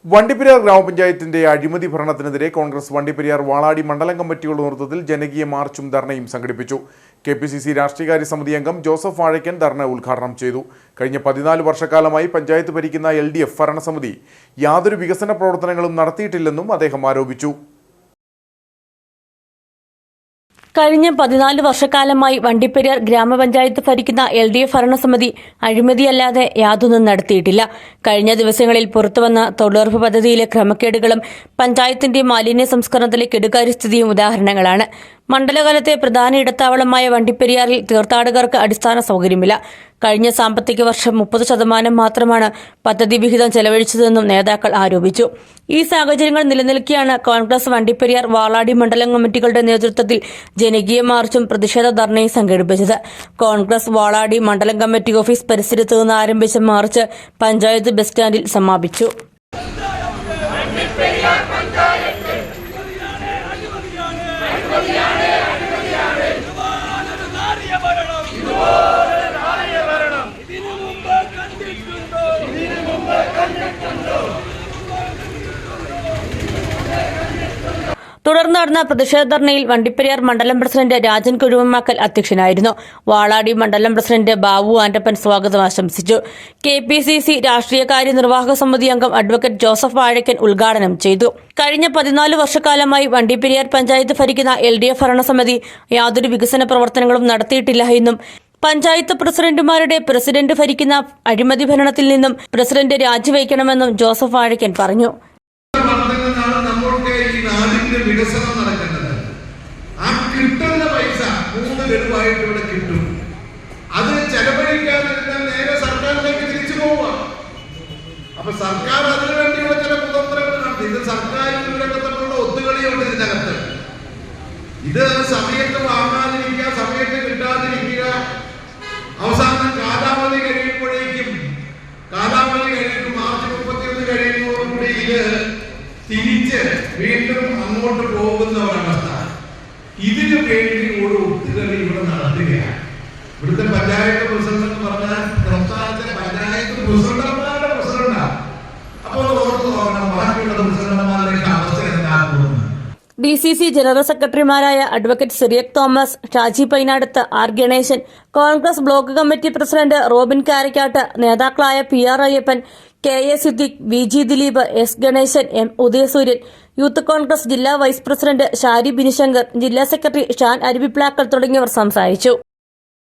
വണ്ടിപ്പെരിയാർ ഗ്രാമപഞ്ചായത്തിന്റെ അഴിമതി ഭരണത്തിനെതിരെ കോൺഗ്രസ് വണ്ടിപ്പെരിയാർ വാളാടി മണ്ഡലം കമ്മിറ്റികളുടെ നേതൃത്വത്തിൽ ജനകീയ മാർച്ചും ധർണയും സംഘടിപ്പിച്ചു. KPCC രാഷ്ട്രീയകാര്യ സമിതി അംഗം ജോസഫ് വാഴയ്ക്കൻ ധർണ ഉദ്ഘാടനം ചെയ്തു. കഴിഞ്ഞ 14 വർഷക്കാലമായി പഞ്ചായത്ത് ഭരിക്കുന്ന LDF ഭരണസമിതി യാതൊരു വികസന പ്രവർത്തനങ്ങളും നടത്തിയിട്ടില്ലെന്നും അദ്ദേഹം ആരോപിച്ചു. കഴിഞ്ഞ 14 വർഷക്കാലമായി വണ്ടിപ്പെരിയാർ ഗ്രാമപഞ്ചായത്ത് ഭരിക്കുന്ന LDF ഭരണസമിതി അഴിമതിയല്ലാതെ യാതൊന്നും നടത്തിയിട്ടില്ല. കഴിഞ്ഞ ദിവസങ്ങളിൽ പുറത്തുവന്ന തൊഴിലുറപ്പ് പദ്ധതിയിലെ ക്രമക്കേടുകളും പഞ്ചായത്തിന്റെ മാലിന്യ സംസ്കരണത്തിലെ കെടുകാര്യസ്ഥിതിയും ഉദാഹരണങ്ങളാണ്. മണ്ഡലകാലത്തെ പ്രധാന ഇടത്താവളമായ വണ്ടിപ്പെരിയാറിൽ തീർത്ഥാടകർക്ക് അടിസ്ഥാന സൗകര്യമില്ല. കഴിഞ്ഞ സാമ്പത്തിക വർഷം 30% മാത്രമാണ് പദ്ധതി വിഹിതം ചെലവഴിച്ചതെന്നും നേതാക്കൾ ആരോപിച്ചു. ഈ സാഹചര്യങ്ങൾ നിലനിൽക്കെയാണ് കോൺഗ്രസ് വണ്ടിപ്പെരിയാർ വാളാടി മണ്ഡലം കമ്മിറ്റികളുടെ നേതൃത്വത്തിൽ ജനകീയ മാർച്ചും പ്രതിഷേധ ധർണയും സംഘടിപ്പിച്ചത്. കോൺഗ്രസ് വാളാടി മണ്ഡലം കമ്മിറ്റി ഓഫീസ് പരിസരത്ത് നിന്ന് ആരംഭിച്ച മാർച്ച് പഞ്ചായത്ത് ബസ് സ്റ്റാൻഡിൽ സമാപിച്ചു. തുടർന്ന് നടന്ന പ്രതിഷേധ ധർണയിൽ വണ്ടിപ്പെരിയാർ മണ്ഡലം പ്രസിഡന്റ് രാജൻ കുഴുമമാക്കൽ അധ്യക്ഷനായിരുന്നു. വാളാടി മണ്ഡലം പ്രസിഡന്റ് ബാബു ആന്റപ്പൻ സ്വാഗതം ആശംസിച്ചു. KPCC രാഷ്ട്രീയകാര്യ നിർവാഹക സമിതി അംഗം അഡ്വക്കേറ്റ് ജോസഫ് വാഴയ്ക്കൻ ഉദ്ഘാടനം ചെയ്തു. കഴിഞ്ഞ 14 വർഷക്കാലമായി വണ്ടിപ്പെരിയാർ പഞ്ചായത്ത് ഭരിക്കുന്ന LDF ഭരണസമിതി യാതൊരു വികസന പ്രവർത്തനങ്ങളും നടത്തിയിട്ടില്ല എന്നും പഞ്ചായത്ത് പ്രസിഡന്റുമാരുടെ പ്രസിഡന്റ് ഭരിക്കുന്ന അഴിമതി ഭരണത്തിൽ നിന്നും പ്രസിഡന്റ് രാജിവയ്ക്കണമെന്നും ജോസഫ് വാഴയ്ക്കൻ പറഞ്ഞു. വികസനം നടക്കേണ്ടത് ആ കിട്ടുന്ന പൈസ 3 ഗഡുവായിട്ട് ഇവിടെ കിട്ടും. അത് ചെലവഴിക്കാതിരുന്നാൽ നേരെ സർക്കാരിലേക്ക് തിരിച്ചു പോവുക. അപ്പൊ സർക്കാർ അതിനു വേണ്ടിയുള്ള ചില കുതന്ത്രങ്ങൾ നടത്തി. ഇത് സർക്കാരിന്റെ തമ്മിലുള്ള ഒത്തുകളിയുണ്ട് ഇതിനകത്ത്. ഇത് സമയത്ത് വാങ്ങാതിരിക്കുക, സമയത്ത് കിട്ടാതിരിക്കുക, അവസാനം കാലാവധി കഴിയുമ്പോഴേക്കും മാർച്ച് 31 കഴിയുന്നതോടുകൂടി ഇത് തിരിച്ച് വീണ്ടും അങ്ങോട്ട് പോകുന്ന ഒരവസ്ഥ. ഇതിനു വേണ്ടി ഒരു ഒത്തുകളി ഇവിടെ നടത്തുകയാണ്. ഇവിടുത്തെ പഞ്ചായത്ത് പ്രസിഡന്റ് എന്ന് പറഞ്ഞാൽ സംസ്ഥാനത്തിലെ പഞ്ചായത്ത് പ്രസിഡന്റുമാരുടെ പ്രസിഡന്റാണ്. അപ്പോൾ ഓർത്ത് നോക്കണം ബാക്കിയുള്ള പ്രസിഡന്റുമാരുടെ അവസ്ഥ എന്താകുന്നു. DCC ജനറൽ സെക്രട്ടറിമാരായ advocate Cyriac Thomas, Shaji Painadath, R Ganesan, Congress block committee president Robin Karakkat, നേതാക്കളായ PR Ayyappan, KA Siddique, VG Dileep, S Ganesan, M Udayasuryan, youth Congress ജില്ലാ വൈസ് പ്രസിഡന്റ് ഷാരി ബിനിശങ്കർ, ജില്ലാ സെക്രട്ടറി ഷാൻ അരുവിപ്ലാക്കൽ തുടങ്ങിയവർ സംസാരിച്ചു.